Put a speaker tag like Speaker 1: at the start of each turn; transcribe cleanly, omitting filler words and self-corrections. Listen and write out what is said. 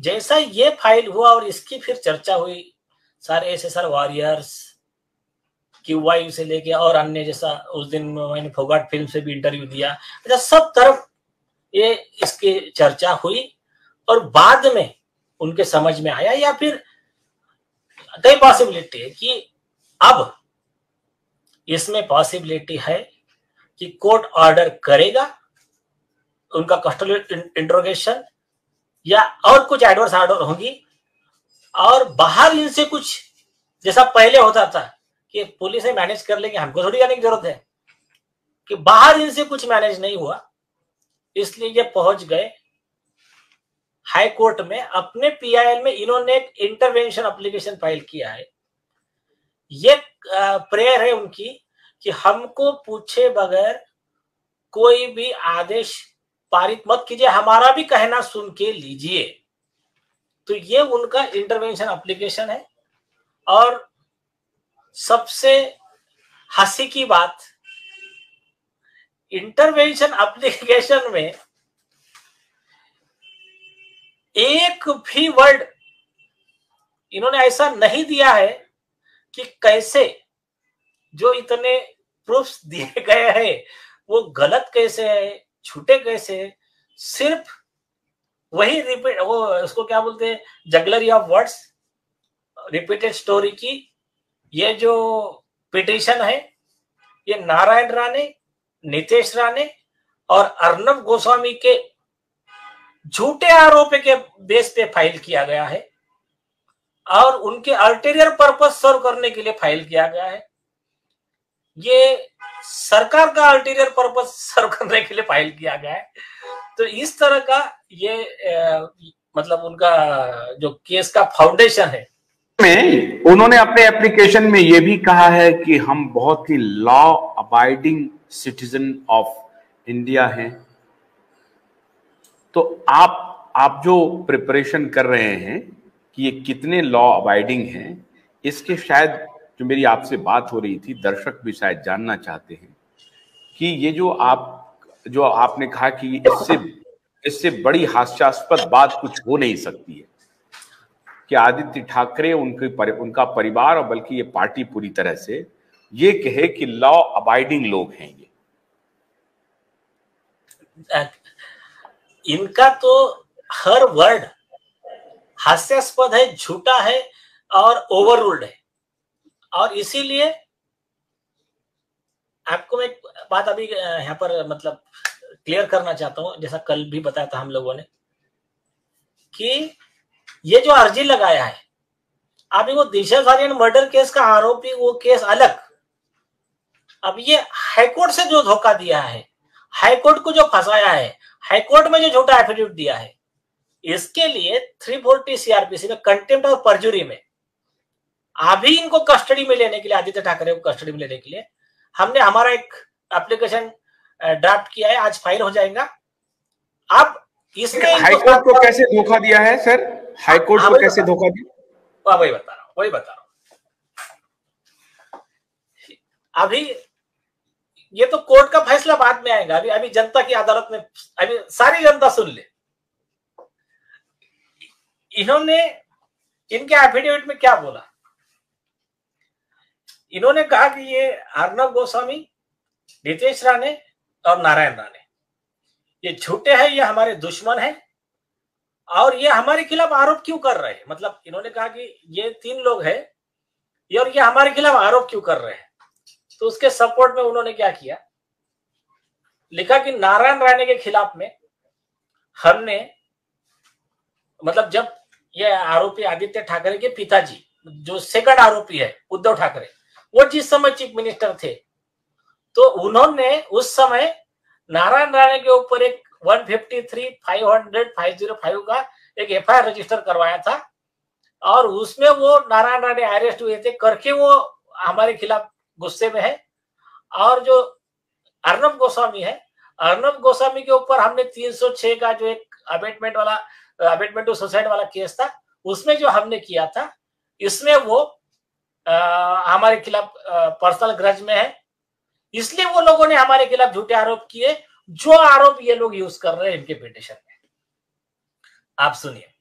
Speaker 1: जैसा ये फाइल हुआ और इसकी फिर चर्चा हुई, सारे एसएसआर वॉरियर्स, क्यूवाई से लेके और अन्य, जैसा उस दिन मैंने फोगाट फिल्म से भी इंटरव्यू दिया, अच्छा सब तरफ ये इसकी चर्चा हुई और बाद में उनके समझ में आया, या फिर कई पॉसिबिलिटी है कि अब इसमें पॉसिबिलिटी है कि कोर्ट ऑर्डर करेगा उनका कस्टोडियल इंट्रोगेशन, या और कुछ एडवर्स ऑर्डर होंगी, और बाहर इनसे कुछ, जैसा पहले होता था कि पुलिस से मैनेज कर लेंगे, हमको थोड़ी जाने की जरूरत है, कि बाहर इनसे कुछ मैनेज नहीं हुआ, इसलिए ये पहुंच गए हाई कोर्ट में। अपने पीआईएल में इन्होंने एक इंटरवेंशन एप्लीकेशन फाइल किया है। ये प्रेयर है उनकी कि हमको पूछे बगैर कोई भी आदेश पारित मत कीजिए, हमारा भी कहना सुन के लीजिए। तो ये उनका इंटरवेंशन एप्लीकेशन है। और सबसे हंसी की बात, इंटरवेंशन एप्लीकेशन में एक भी वर्ड इन्होंने ऐसा नहीं दिया है कि कैसे जो इतने प्रूफ्स दिए गए हैं वो गलत कैसे है, छूटे कैसे है। सिर्फ वही रिपीट, वो उसको क्या बोलते हैं, jugglery of words, repeated story की ये जो पिटीशन है, ये नारायण राणे, नितेश राणे और अर्नब गोस्वामी के झूठे आरोप के बेस पे फाइल किया गया है और उनके अल्टीरियर पर्पस सर्व करने के लिए फाइल किया गया है। ये सरकार का अल्टीरियर पर्पस सर्व करने के लिए फाइल किया गया है। तो इस तरह का ये मतलब उनका जो केस का फाउंडेशन है।
Speaker 2: में उन्होंने अपने एप्लीकेशन में यह भी कहा है कि हम बहुत ही law abiding citizen of India हैं। तो आप जो प्रिपरेशन कर रहे हैं कि ये कितने लॉ अबाइडिंग हैं, इसके शायद जो मेरी आपसे बात हो रही थी, दर्शक भी शायद जानना चाहते हैं कि ये जो आपने कहा कि इससे बड़ी हास्यास्पद बात कुछ हो नहीं सकती है कि आदित्य ठाकरे, उनका परिवार और बल्कि ये पार्टी पूरी तरह से ये कहे कि लॉ अबाइडिंग लोग हैं। ये
Speaker 1: इनका तो हर वर्ड हास्यास्पद है, झूठा है और ओवररूल्ड है। और इसीलिए आपको मैं एक बात अभी यहाँ पर मतलब क्लियर करना चाहता हूं, जैसा कल भी बताया था हम लोगों ने कि ये जो अर्जी लगाया है, अभी वो दिशा सालियान मर्डर केस का आरोपी, वो केस अलग। अब ये हाईकोर्ट से जो धोखा दिया है, हाईकोर्ट को जो फंसाया है, हाईकोर्ट में जो झूठा एफिडेविट दिया है, इसके लिए 340 सीआरपीसी में कंटेम्प्ट और परजुरी में अभी इनको कस्टडी में लेने के लिए, आदित्य ठाकरे को कस्टडी में लेने के लिए हमने हमारा एक एप्लीकेशन ड्राफ्ट किया है, आज फाइल हो जाएगा। अब इसमें
Speaker 2: हाईकोर्ट को कैसे धोखा दिया है सर? हाईकोर्ट को कैसे धोखा दिया?
Speaker 1: वही बता रहा हूं। अभी ये तो कोर्ट का फैसला बाद में आएगा, अभी जनता की अदालत में, अभी सारी जनता सुन ले। इन्होंने इनके एफिडेविट में क्या बोला, इन्होंने कहा कि ये अर्नब गोस्वामी, नितेश राणे और नारायण राणे ये झूठे हैं, ये हमारे दुश्मन हैं और ये हमारे खिलाफ आरोप क्यों कर रहे हैं। मतलब इन्होंने कहा कि ये 3 लोग हैं और ये हमारे खिलाफ आरोप क्यों कर रहे हैं। तो उसके सपोर्ट में उन्होंने क्या किया, लिखा कि नारायण राणे के खिलाफ में हमने, मतलब जब ये आरोपी आदित्य ठाकरे के पिताजी, जो सेकंड आरोपी है उद्धव ठाकरे, वो जिस समय चीफ मिनिस्टर थे, तो उन्होंने उस समय नारायण राणे के ऊपर एक 153-500-505 का एक एफआईआर रजिस्टर करवाया था और उसमें वो नारायण राणे अरेस्ट हुए थे, करके वो हमारे खिलाफ गुस्से में है। और जो अर्नब गोस्वामी है, अर्नब गोस्वामी के ऊपर हमने 306 का जो एक अबेटमेंट टू सुसाइड वाला केस था, उसमें जो हमने किया था, इसमें वो हमारे खिलाफ पर्सनल ग्रज में है, इसलिए वो लोगों ने हमारे खिलाफ झूठे आरोप किए, जो आरोप ये लोग यूज कर रहे हैं इनके पिटीशन में। आप सुनिए।